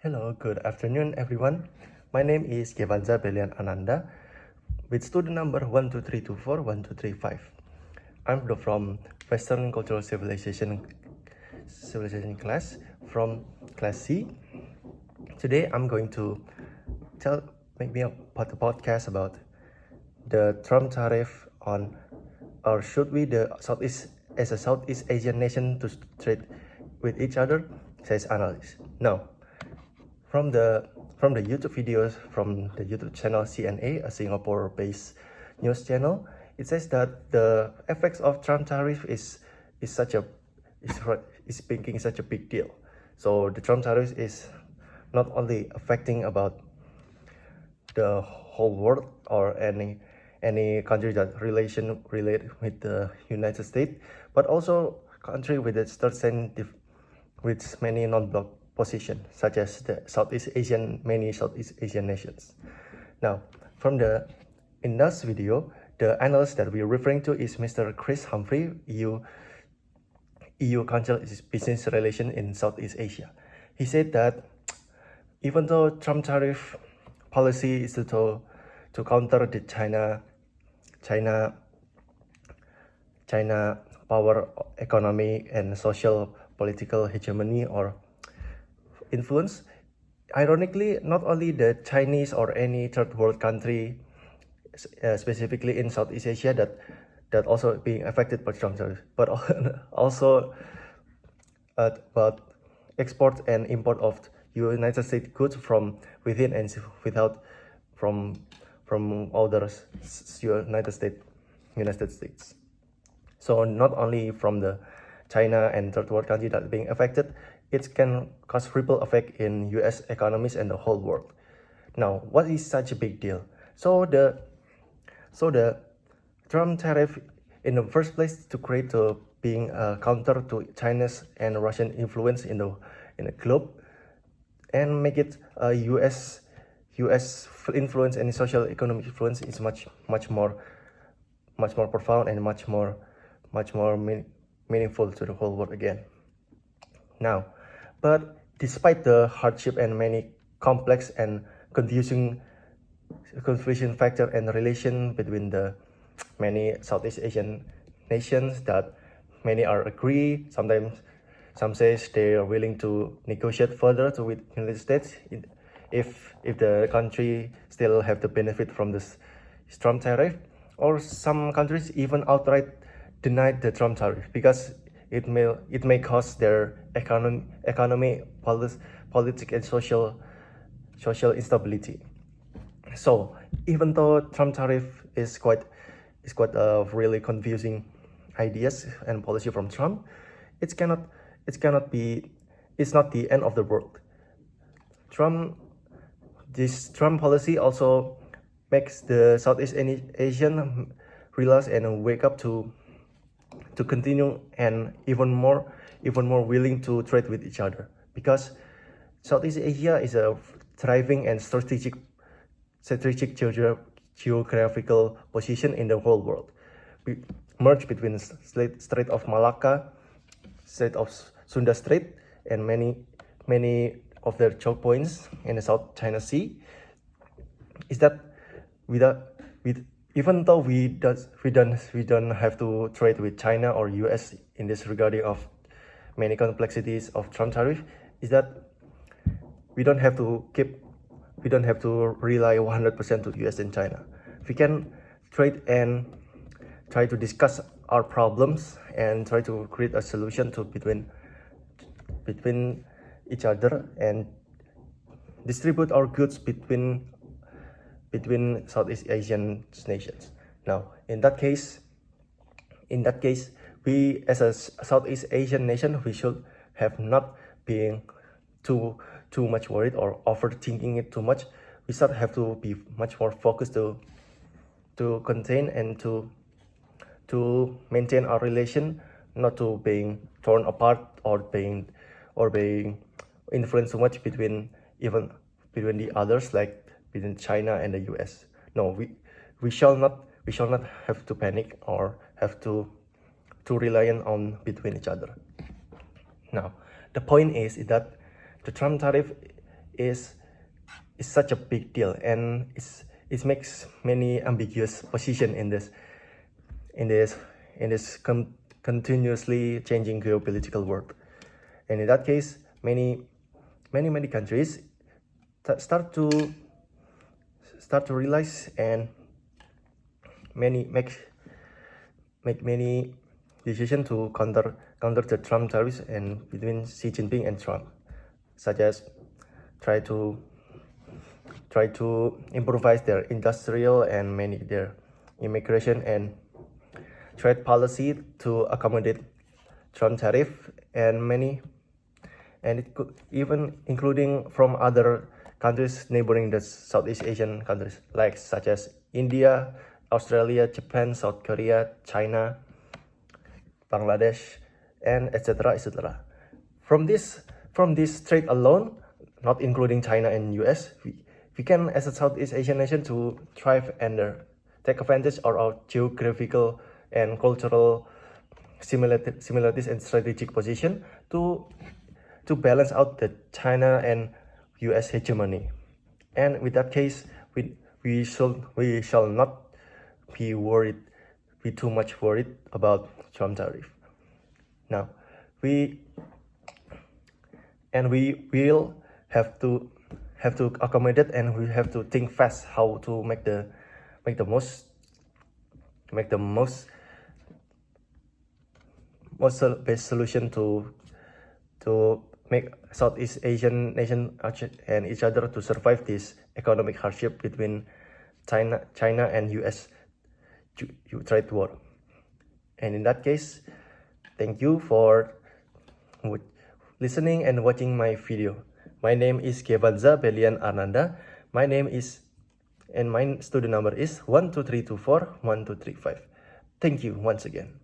Hello, good afternoon, everyone. My name is Gevanza Berlian Arnanda with student number 123241235. I'm from Western Cultural Civilization class from class C. Today, I'm going to make me a podcast about the Trump tariff on, or should we as a Southeast Asian nation to trade with each other, says Analyst. No. From the YouTube videos from the YouTube channel CNA, a Singapore-based news channel, it says that the effects of Trump tariff is making such a big deal. So the Trump tariff is not only affecting about the whole world or any country that relate with the United States, but also country with with many non-block position, such as many Southeast Asian nations. Now, in this video, the analyst that we're referring to is Mr. Chris Humphrey, EU Council Business Relations in Southeast Asia. He said that even though Trump tariff policy is to counter the China power economy and social political hegemony or influence, ironically, not only the Chinese or any third world country, specifically in Southeast Asia, that also being affected by Trump tariff, but also about export and import of United States goods from within and without from other United States. So not only from the China and third world country that being affected, it can cause ripple effect in U.S. economies and the whole world. Now, what is such a big deal? So the Trump tariff, in the first place, to create being a counter to China's and Russian influence in the globe, and make it a U.S. influence and social economic influence is much more profound and much more meaningful to the whole world again. Now, but despite the hardship and many complex and confusing factor and relation between the many Southeast Asian nations, that many are agree, sometimes some says they are willing to negotiate further with United States if the country still have the benefit from this Trump tariff, or some countries even outright deny the Trump tariff because it may cause their economy, politics and social instability. So even though Trump tariff is quite a really confusing ideas and policy from Trump, it's not the end of the world. This Trump policy also makes the Southeast Asian realize and wake up to continue and even more willing to trade with each other, because Southeast Asia is a thriving and strategic geographical position in the whole world, merged between Strait of Malacca, Strait of Sunda Strait, and many of their choke points in the South China Sea. Is that even though we don't have to trade with China or US in this regarding of many complexities of Trump tariff, is that we don't have to rely 100% to US and China. We can trade and try to discuss our problems and try to create a solution to between each other and distribute our goods between Southeast Asian nations. Now, in that case, we as a Southeast Asian nation, we should have not been too much worried or overthinking it too much. We should have to be much more focused to contain and to maintain our relation, not to being torn apart or being influenced so much between the others, like between China and the US. No, we shall not have to panic or have to rely on between each other. Now, the point is that the Trump tariff is such a big deal, and it makes many ambiguous position in this continuously changing geopolitical world. And in that case, many countries start to realize and make many decisions to counter the Trump tariffs and between Xi Jinping and Trump, such as try to improvise their industrial and their immigration and trade policy to accommodate Trump tariff, and it could even including from other countries neighboring the Southeast Asian countries, like such as India, Australia, Japan, South Korea, China, Bangladesh, and etc. From this trade alone, not including China and US, we can, as a Southeast Asian nation, to thrive and take advantage of our geographical and cultural similarities and strategic position to balance out the China and US hegemony. And with that case, we shall not be too much worried about Trump tariff. Now, we will have to accommodate, and we have to think fast how to make the best solution to make Southeast Asian nation and each other to survive this economic hardship between China and US trade war. And in that case, thank you for listening and watching my video. My name is Gevanza Berlian Arnanda. My student number is 123241235. Thank you once again.